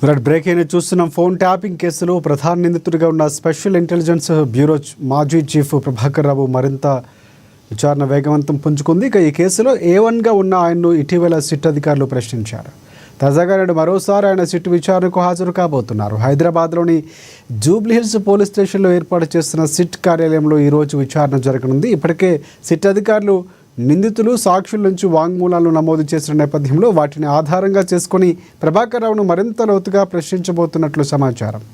Break అయిన చూస్తున్నాం. Phone tapping కేసులో ప్రధాన నిందితుడిగా ఉన్న స్పెషల్ ఇంటెలిజెన్స్ బ్యూరో మాజీ చీఫ్ ప్రభాకర్ రావు మరింత విచారణ వేగవంతం పుంజుకుంది. ఇక ఈ కేసులో A1గా ఉన్న ఆయన్ను ఇటీవల సిట్ అధికారులు ప్రశ్నించారు. తాజాగా నేడు మరోసారి ఆయన సిట్ విచారణకు హాజరు కాబోతున్నారు. హైదరాబాద్లోని జూబ్లీహిల్స్ పోలీస్ స్టేషన్లో ఏర్పాటు చేస్తున్న సిట్ కార్యాలయంలో ఈరోజు విచారణ జరగనుంది. ఇప్పటికే సిట్ అధికారులు నిందితులు సాక్షుల నుంచి వాంగ్మూలాలను నమోదు చేసిన నేపథ్యంలో వాటిని ఆధారంగా చేసుకుని ప్రభాకర్ రావును మరింత లోతుగా ప్రశ్నించబోతున్నట్లు సమాచారం.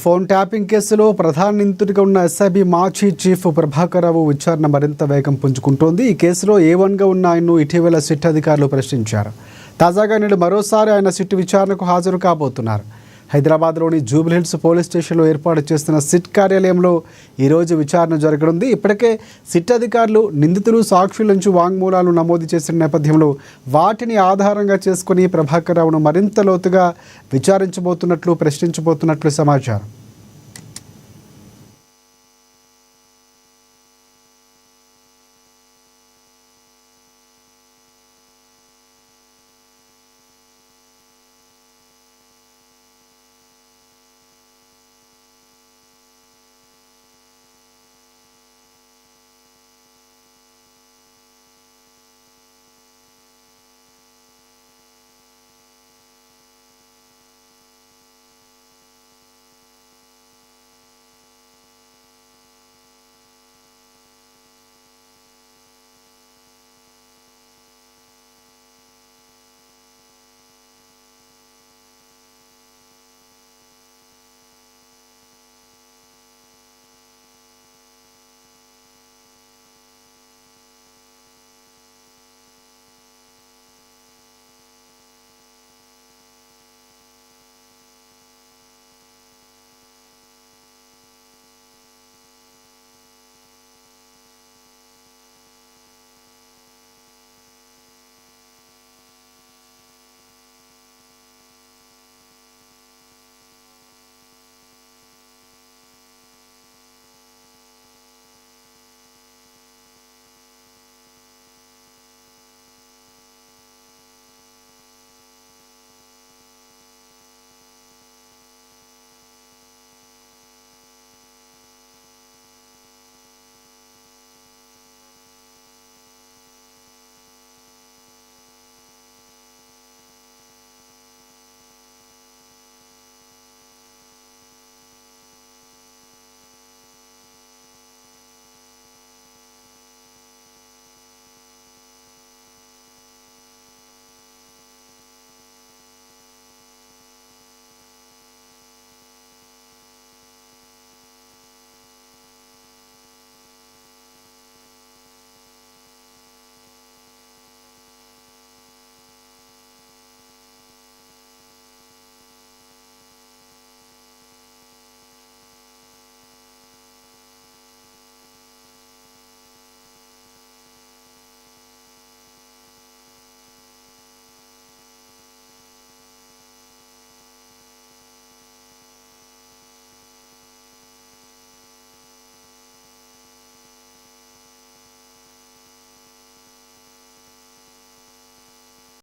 ఫోన్ ట్యాపింగ్ కేసులో ప్రధాన నిందితుడిగా ఉన్న SIB మాజీ చీఫ్ ప్రభాకర్ రావు విచారణ మరింత వేగం పుంజుకుంటోంది. ఈ కేసులో A1గా ఉన్న ఆయన్ను ఇటీవల సిట్ అధికారులు ప్రశ్నించారు. తాజాగా నేడు మరోసారి ఆయన సిట్ విచారణకు హాజరు కాబోతున్నారు. హైదరాబాద్లోని జూబ్లీహిల్స్ పోలీస్ స్టేషన్లో ఏర్పాటు చేస్తున్న సిట్ కార్యాలయంలో ఈరోజు విచారణ జరగనుంది. ఇప్పటికే సిట్ అధికారులు నిందితులు సాక్షుల నుంచి వాంగ్మూలాలు నమోదు చేసిన నేపథ్యంలో వాటిని ఆధారంగా చేసుకుని ప్రభాకర్ రావును మరింత లోతుగా విచారించబోతున్నట్లు ప్రశ్నించబోతున్నట్లు సమాచారం.